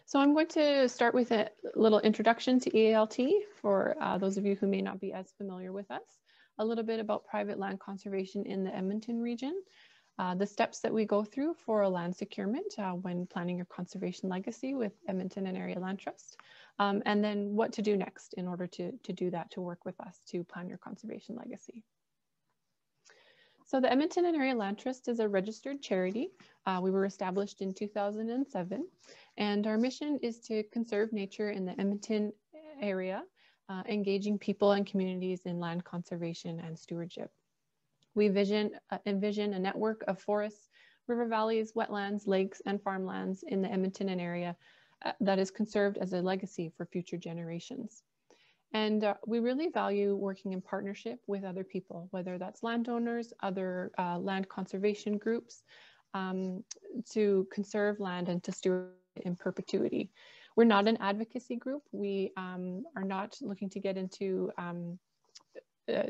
So I'm going to start with a little introduction to EALT for those of you who may not be as familiar with us, a little bit about private land conservation in the Edmonton region, the steps that we go through for a land securement when planning your conservation legacy with Edmonton and Area Land Trust, and then what to do next in order to do that, to work with us to plan your conservation legacy. So the Edmonton and Area Land Trust is a registered charity. We were established in 2007, and our mission is to conserve nature in the Edmonton area, engaging people and communities in land conservation and stewardship. We envision a network of forests, river valleys, wetlands, lakes, and farmlands in the Edmonton and area that is conserved as a legacy for future generations. And we really value working in partnership with other people, whether that's landowners, other land conservation groups, to conserve land and to steward it in perpetuity. We're not an advocacy group. We are not looking to get into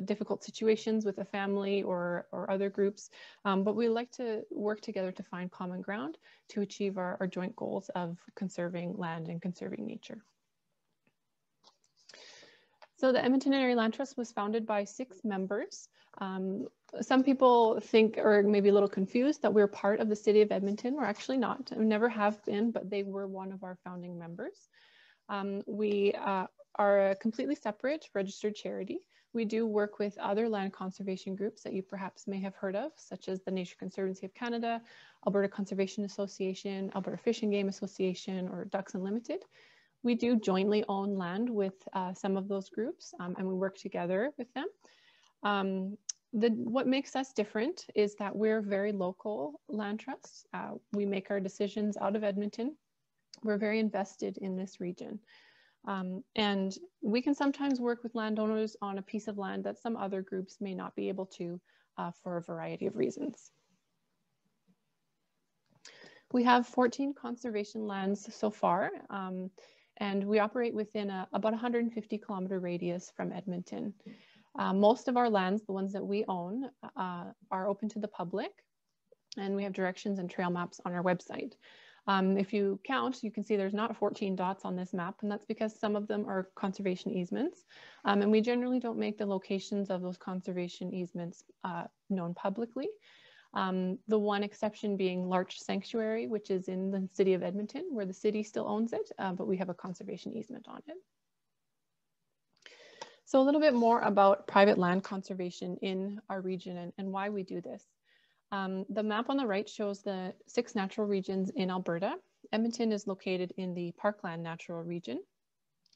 difficult situations with a family or other groups, but we like to work together to find common ground to achieve our joint goals of conserving land and conserving nature. So the Edmonton and Area Land Trust was founded by 6 members. Some people think, or maybe a little confused, that we're part of the city of Edmonton. We're actually not. We never have been, but they were one of our founding members. We are a completely separate registered charity. We do work with other land conservation groups that you perhaps may have heard of, such as the Nature Conservancy of Canada, Alberta Conservation Association, Alberta Fish and Game Association, or Ducks Unlimited. We do jointly own land with some of those groups, and we work together with them. What makes us different is that we're very local land trusts. We make our decisions out of Edmonton. We're very invested in this region. And we can sometimes work with landowners on a piece of land that some other groups may not be able to for a variety of reasons. We have 14 conservation lands so far. And we operate within about 150 kilometer radius from Edmonton. Most of our lands, the ones that we own, are open to the public, and we have directions and trail maps on our website. If you count, you can see there's not 14 dots on this map, and that's because some of them are conservation easements. And we generally don't make the locations of those conservation easements known publicly. The one exception being Larch Sanctuary, which is in the city of Edmonton, where the city still owns it, but we have a conservation easement on it. So a little bit more about private land conservation in our region and why we do this. The map on the right shows the 6 natural regions in Alberta. Edmonton is located in the Parkland Natural Region,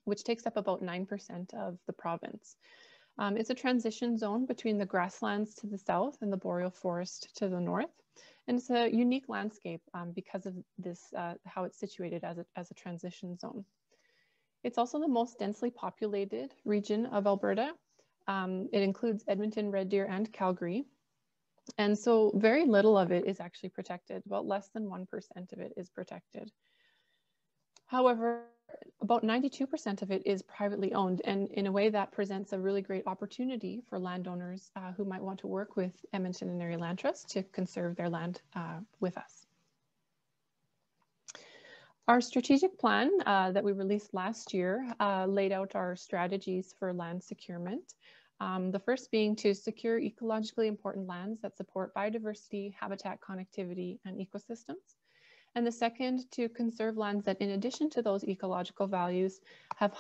which takes up about 9% of the province. It's a transition zone between the grasslands to the south and the boreal forest to the north. And it's a unique landscape because of this, how it's situated as a transition zone. It's also the most densely populated region of Alberta. It includes Edmonton, Red Deer, and Calgary. And so very little of it is actually protected. About less than 1% of it is protected. However, about 92% of it is privately owned, and in a way that presents a really great opportunity for landowners who might want to work with Edmonton and Area Land Trust to conserve their land with us. Our strategic plan that we released last year laid out our strategies for land securement. The first being to secure ecologically important lands that support biodiversity, habitat connectivity, and ecosystems. And the second, to conserve lands that, in addition to those ecological values, have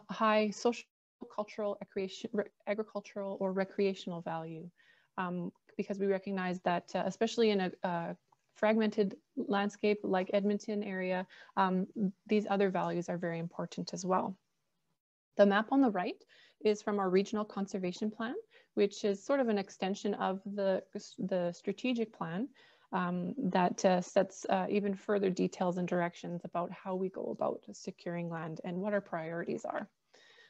high social, cultural, agricultural, or recreational value. Because we recognize that, especially in a fragmented landscape like Edmonton area, these other values are very important as well. The map on the right is from our regional conservation plan, which is sort of an extension of the strategic plan. That sets even further details and directions about how we go about securing land and what our priorities are.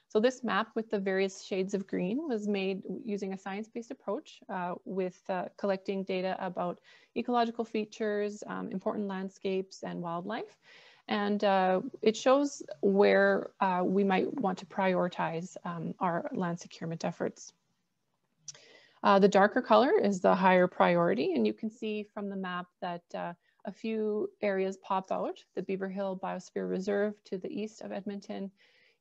So this map with the various shades of green was made using a science-based approach with collecting data about ecological features, important landscapes, and wildlife. And it shows where we might want to prioritize our land securement efforts. The darker color is the higher priority, and you can see from the map that A few areas pop out: the Beaver Hill Biosphere Reserve to the east of Edmonton.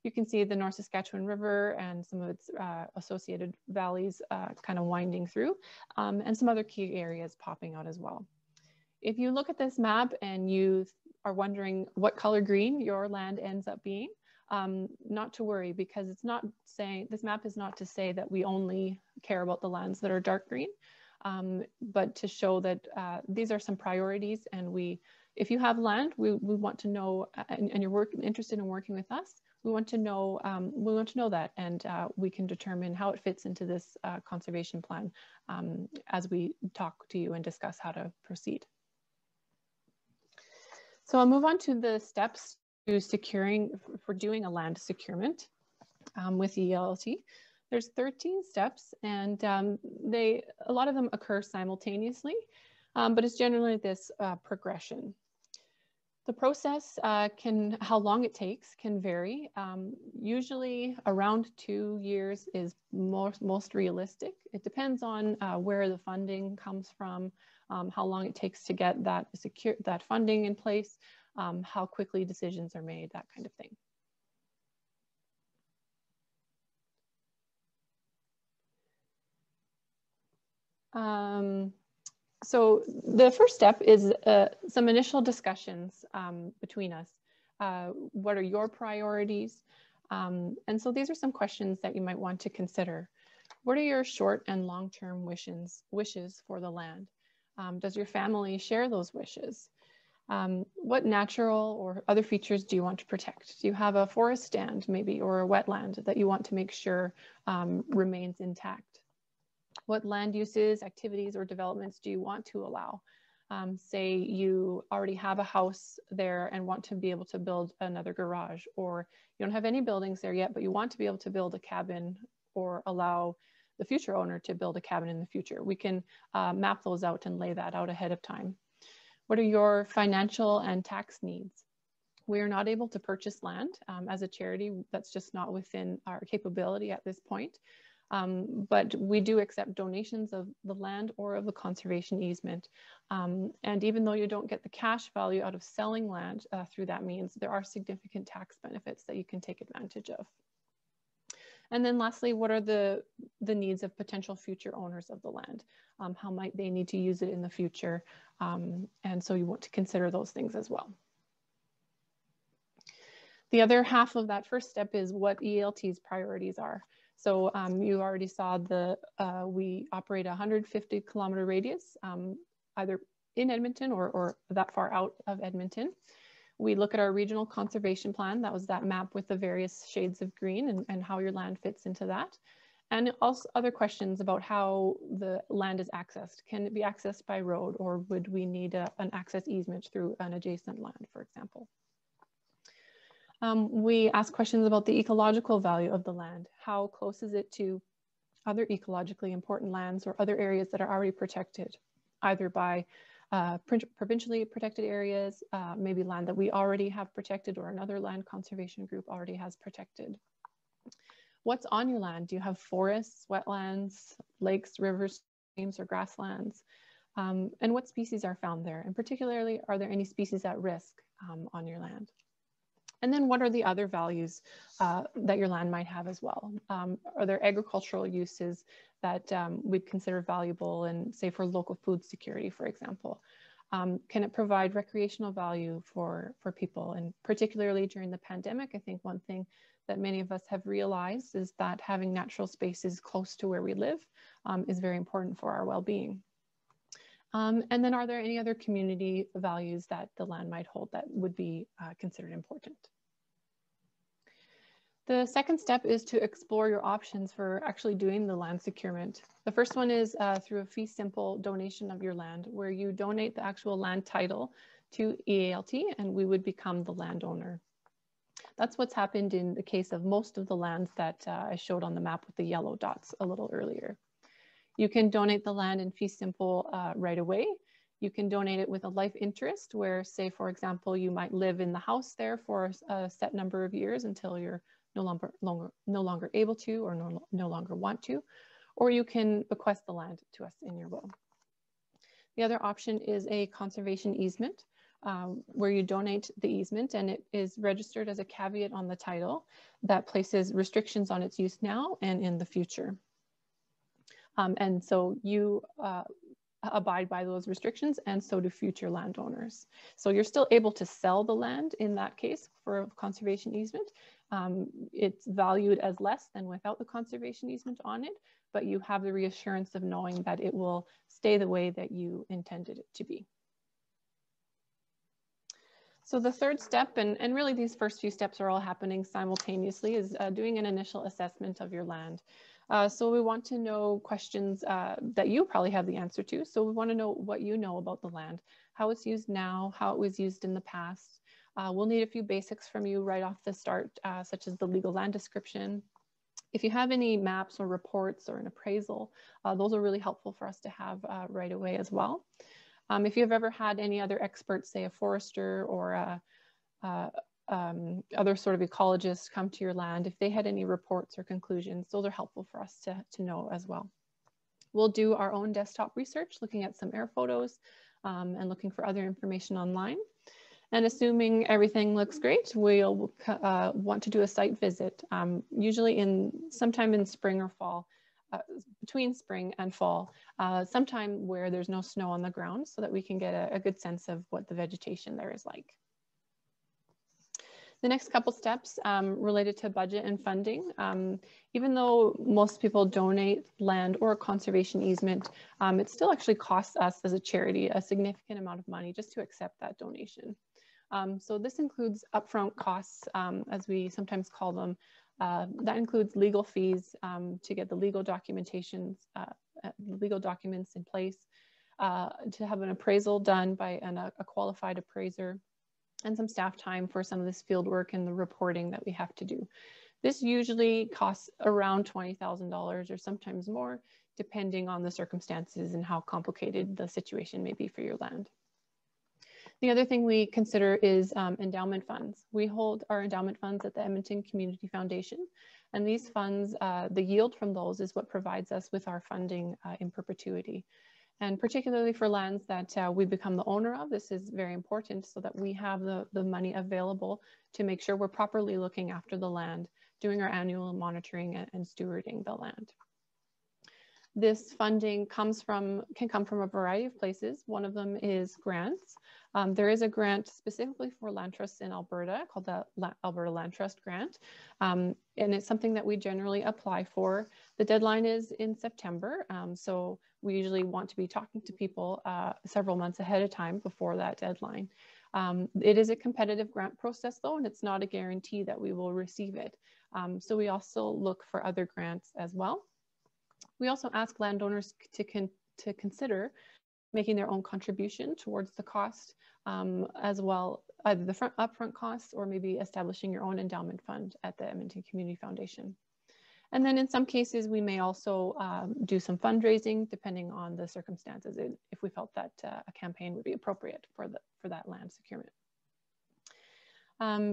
You can see the North Saskatchewan River and some of its associated valleys kind of winding through, and some other key areas popping out as well. If you look at this map and you are wondering what color green your land ends up being, not to worry, because it's not saying, this map is not to say that we only care about the lands that are dark green, but to show that these are some priorities, and if you have land, we want to know, and you're interested in working with us, we want to know that, and we can determine how it fits into this conservation plan as we talk to you and discuss how to proceed. So I'll move on to the steps to for doing a land securement with EALT. There's 13 steps, and a lot of them occur simultaneously, but it's generally this progression. The process how long it takes can vary. Usually around 2 years is most realistic. It depends on where the funding comes from, how long it takes to get that funding in place, how quickly decisions are made, that kind of thing. So the first step is some initial discussions between us. What are your priorities? And so these are some questions that you might want to consider. What are your short and long-term wishes for the land? Does your family share those wishes? What natural or other features do you want to protect? Do you have a forest stand maybe, or a wetland that you want to make sure remains intact? What land uses, activities, or developments do you want to allow? Say you already have a house there and want to be able to build another garage, or you don't have any buildings there yet, but you want to be able to build a cabin or allow the future owner to build a cabin in the future. We can map those out and lay that out ahead of time. What are your financial and tax needs? We are not able to purchase land as a charity. That's just not within our capability at this point. But we do accept donations of the land or of the conservation easement. And even though you don't get the cash value out of selling land through that means, there are significant tax benefits that you can take advantage of. And then lastly, what are the needs of potential future owners of the land? How might they need to use it in the future? And so you want to consider those things as well. The other half of that first step is what EALT's priorities are. So you already saw we operate a 150-kilometer radius, either in Edmonton or that far out of Edmonton. We look at our regional conservation plan. That was that map with the various shades of green and how your land fits into that. And also other questions about how the land is accessed. Can it be accessed by road, or would we need an access easement through an adjacent land, for example? We ask questions about the ecological value of the land. How close is it to other ecologically important lands or other areas that are already protected, either by provincially protected areas, maybe land that we already have protected or another land conservation group already has protected. What's on your land? Do you have forests, wetlands, lakes, rivers, streams, or grasslands? And what species are found there? And particularly, are there any species at risk on your land? And then what are the other values that your land might have as well? Are there agricultural uses that we'd consider valuable and say for local food security, for example? Can it provide recreational value for people? And particularly during the pandemic, I think one thing that many of us have realized is that having natural spaces close to where we live is very important for our well-being. And then are there any other community values that the land might hold that would be considered important? The second step is to explore your options for actually doing the land securement. The first one is through a fee simple donation of your land, where you donate the actual land title to EALT and we would become the landowner. That's what's happened in the case of most of the lands that I showed on the map with the yellow dots a little earlier. You can donate the land in fee simple right away. You can donate it with a life interest where, say, for example, you might live in the house there for a set number of years until you're no longer able to or no longer want to, or you can bequest the land to us in your will. The other option is a conservation easement, where you donate the easement and it is registered as a caveat on the title that places restrictions on its use now and in the future. And so you abide by those restrictions, and so do future landowners. So you're still able to sell the land in that case for a conservation easement. It's valued as less than without the conservation easement on it, but you have the reassurance of knowing that it will stay the way that you intended it to be. So the third step, and really these first few steps are all happening simultaneously, is doing an initial assessment of your land. So we want to know questions that you probably have the answer to. So we want to know what you know about the land, how it's used now, how it was used in the past. We'll need a few basics from you right off the start, such as the legal land description. If you have any maps or reports or an appraisal, those are really helpful for us to have right away as well. If you've ever had any other experts, say a forester or other sort of ecologists come to your land, if they had any reports or conclusions, those are helpful for us to know as well. We'll do our own desktop research, looking at some air photos and looking for other information online. And assuming everything looks great, we'll want to do a site visit, usually sometime in spring or fall, between spring and fall, sometime where there's no snow on the ground, so that we can get a good sense of what the vegetation there is like. The next couple steps related to budget and funding. Even though most people donate land or a conservation easement, it still actually costs us as a charity a significant amount of money just to accept that donation. So this includes upfront costs, as we sometimes call them. That includes legal fees to get the legal documentations, legal documents in place, to have an appraisal done by a qualified appraiser, and some staff time for some of this field work and the reporting that we have to do. This usually costs around $20,000 or sometimes more, depending on the circumstances and how complicated the situation may be for your land. The other thing we consider is endowment funds. We hold our endowment funds at the Edmonton Community Foundation, and these funds, the yield from those is what provides us with our funding in perpetuity. And particularly for lands that we become the owner of, this is very important so that we have the money available to make sure we're properly looking after the land, doing our annual monitoring and stewarding the land. This funding can come from a variety of places. One of them is grants. There is a grant specifically for land trusts in Alberta called the Alberta Land Trust Grant. And it's something that we generally apply for. The deadline is in September. So we usually want to be talking to people several months ahead of time before that deadline. It is a competitive grant process though, and it's not a guarantee that we will receive it. So we also look for other grants as well. We also ask landowners to consider making their own contribution towards the cost as well, either the upfront costs or maybe establishing your own endowment fund at the Edmonton Community Foundation. And then in some cases, we may also do some fundraising depending on the circumstances, if we felt that a campaign would be appropriate for that land securement.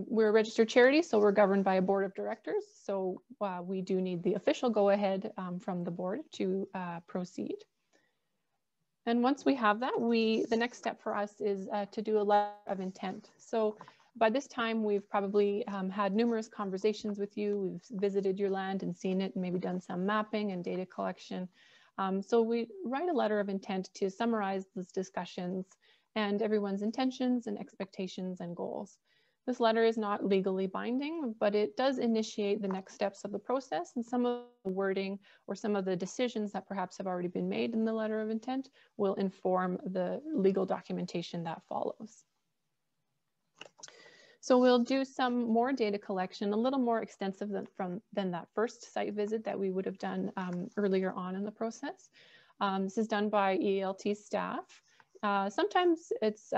We're a registered charity, so we're governed by a board of directors. So we do need the official go-ahead from the board to proceed. And once we have that, the next step for us is to do a letter of intent. So by this time, we've probably had numerous conversations with you. We've visited your land and seen it and maybe done some mapping and data collection. So we write a letter of intent to summarize those discussions and everyone's intentions and expectations and goals. This letter is not legally binding, but it does initiate the next steps of the process, and some of the wording or some of the decisions that perhaps have already been made in the letter of intent will inform the legal documentation that follows. So we'll do some more data collection, a little more extensive than that first site visit that we would have done earlier on in the process. This is done by EALT'S staff. Sometimes it's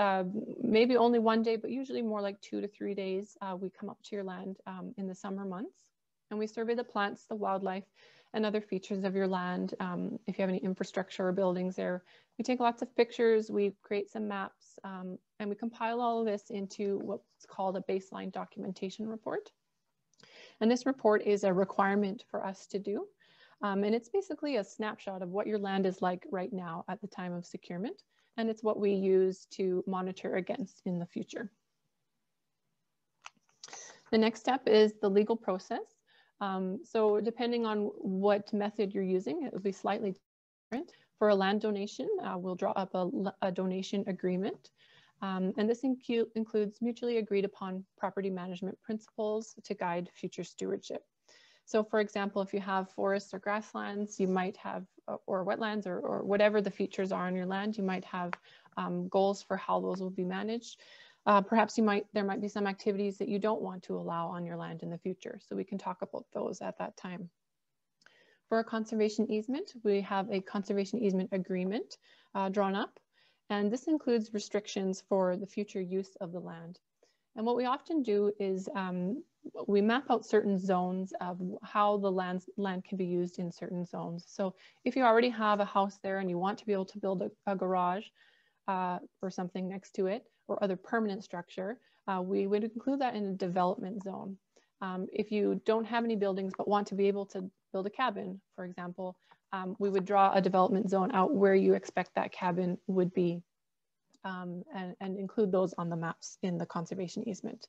maybe only one day, but usually more like 2 to 3 days. We come up to your land in the summer months, and we survey the plants, the wildlife, and other features of your land. If you have any infrastructure or buildings there, we take lots of pictures, we create some maps, and we compile all of this into what's called a baseline documentation report. And this report is a requirement for us to do. And it's basically a snapshot of what your land is like right now at the time of securement. and it's what we use to monitor against in the future. The next step is the legal process. So depending on what method you're using, it will be slightly different. For a land donation, we'll draw up a donation agreement. And this includes mutually agreed upon property management principles to guide future stewardship. So for example, if you have forests or grasslands, you might have, or wetlands or whatever the features are on your land, you might have goals for how those will be managed. Perhaps there might be some activities that you don't want to allow on your land in the future. So we can talk about those at that time. For a conservation easement, we have a conservation easement agreement drawn up. And this includes restrictions for the future use of the land. And what we often do is we map out certain zones of how the land can be used in certain zones. So if you already have a house there and you want to be able to build a garage or something next to it, or other permanent structure, we would include that in a development zone. If you don't have any buildings but want to be able to build a cabin, for example, we would draw a development zone out where you expect that cabin would be and include those on the maps in the conservation easement.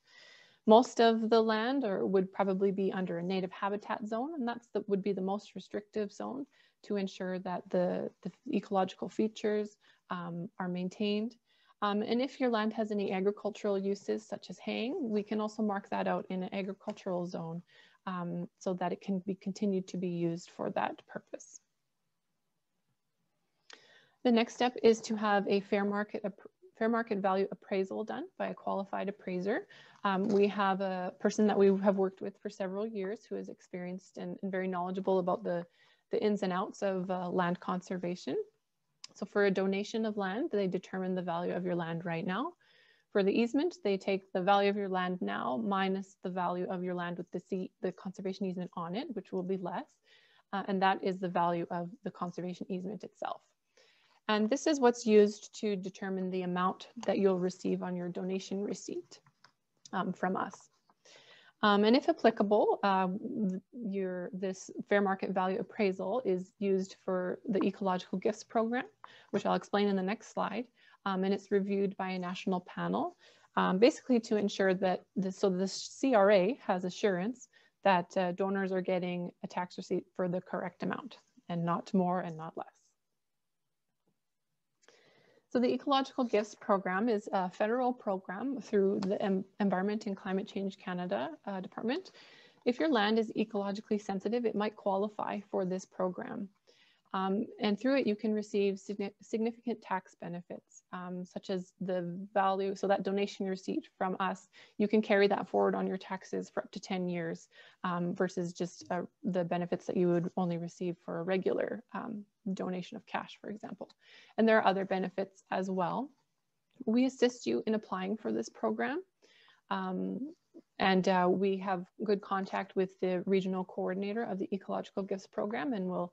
Most of the land would probably be under a native habitat zone, and would be the most restrictive zone to ensure that the ecological features are maintained. And if your land has any agricultural uses such as haying, we can also mark that out in an agricultural zone so that it can be continued to be used for that purpose. The next step is to have a fair market value appraisal done by a qualified appraiser. We have a person that we have worked with for several years who is experienced and very knowledgeable about the ins and outs of land conservation. So for a donation of land, they determine the value of your land right now. For the easement, they take the value of your land now minus the value of your land with the conservation easement on it, which will be less. And that is the value of the conservation easement itself. And this is what's used to determine the amount that you'll receive on your donation receipt from us. And if applicable, this fair market value appraisal is used for the Ecological Gifts program, which I'll explain in the next slide. And it's reviewed by a national panel, basically to ensure that the CRA has assurance that donors are getting a tax receipt for the correct amount and not more and not less. So the Ecological Gifts program is a federal program through the Environment and Climate Change Canada department. If your land is ecologically sensitive, it might qualify for this program. And through it, you can receive significant tax benefits, such as the value. So that donation receipt from us, you can carry that forward on your taxes for up to 10 years versus just the benefits that you would only receive for a regular donation of cash, for example. And there are other benefits as well. We assist you in applying for this program. And we have good contact with the regional coordinator of the Ecological Gifts program, and we'll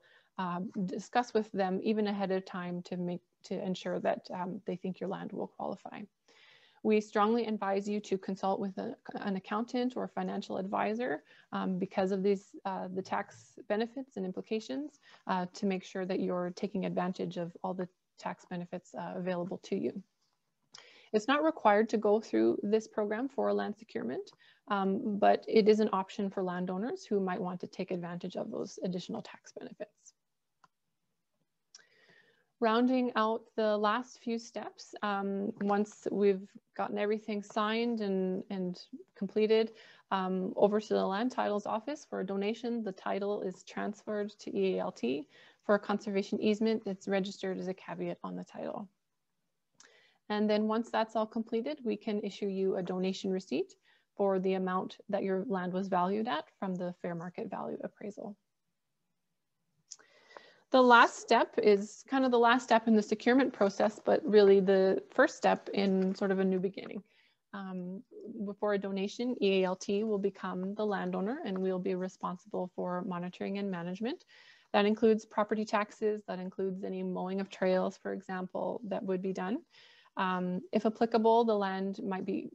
discuss with them even ahead of time to ensure that they think your land will qualify. We strongly advise you to consult with an accountant or financial advisor because of these the tax benefits and implications to make sure that you're taking advantage of all the tax benefits available to you. It's not required to go through this program for a land securement, but it is an option for landowners who might want to take advantage of those additional tax benefits. Rounding out the last few steps, once we've gotten everything signed and completed, over to the land titles office for a donation, the title is transferred to EALT. For a conservation easement, it's registered as a caveat on the title. And then once that's all completed, we can issue you a donation receipt for the amount that your land was valued at from the fair market value appraisal. The last step is kind of the last step in the securement process, but really the first step in sort of a new beginning. Before a donation, EALT will become the landowner and we'll be responsible for monitoring and management. That includes property taxes, that includes any mowing of trails, for example, that would be done. If applicable, the land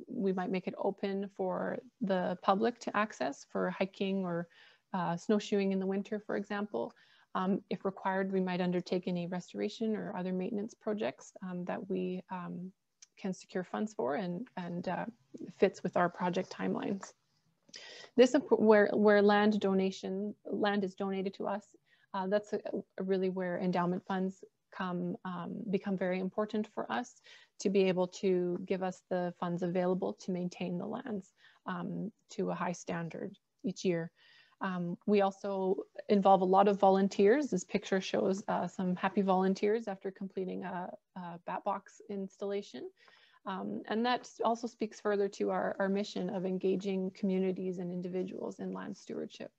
we might make it open for the public to access for hiking or snowshoeing in the winter, for example. If required, we might undertake any restoration or other maintenance projects that we can secure funds for and fits with our project timelines. This where land is donated to us. That's really where endowment funds become very important for us to be able to give us the funds available to maintain the lands to a high standard each year. We also involve a lot of volunteers. This picture shows some happy volunteers after completing a bat box installation. And that also speaks further to our mission of engaging communities and individuals in land stewardship.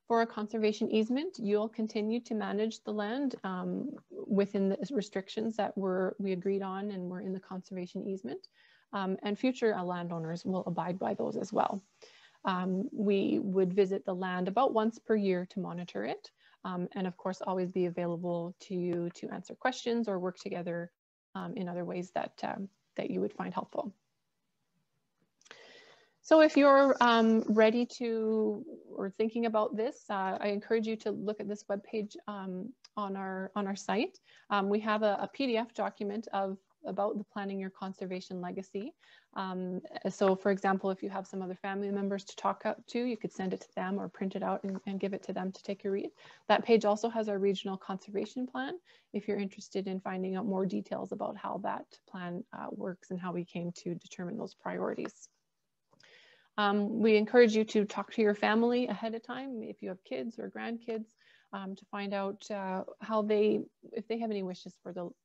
For a conservation easement, you'll continue to manage the land within the restrictions that we agreed on and were in the conservation easement. And future landowners will abide by those as well. We would visit the land about once per year to monitor it. And of course, always be available to you to answer questions or work together in other ways that you would find helpful. So if you're ready to or thinking about this, I encourage you to look at this webpage on our site. We have a PDF document about the Planning Your Conservation Legacy. So for example, if you have some other family members to talk to, you could send it to them or print it out and give it to them to take a read. That page also has our regional conservation plan if you're interested in finding out more details about how that plan works and how we came to determine those priorities. We encourage you to talk to your family ahead of time if you have kids or grandkids to find out if they have any wishes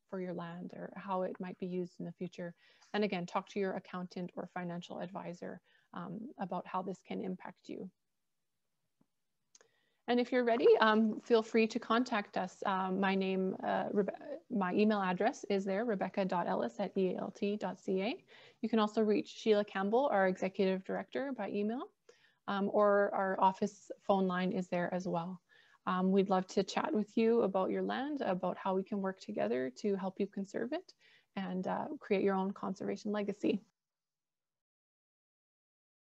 for your land or how it might be used in the future. And again, talk to your accountant or financial advisor about how this can impact you. And if you're ready, feel free to contact us. My email address is there, rebecca.ellis@ealt.ca. You can also reach Sheila Campbell, our executive director, by email, or our office phone line is there as well. We'd love to chat with you about your land, about how we can work together to help you conserve it and create your own conservation legacy.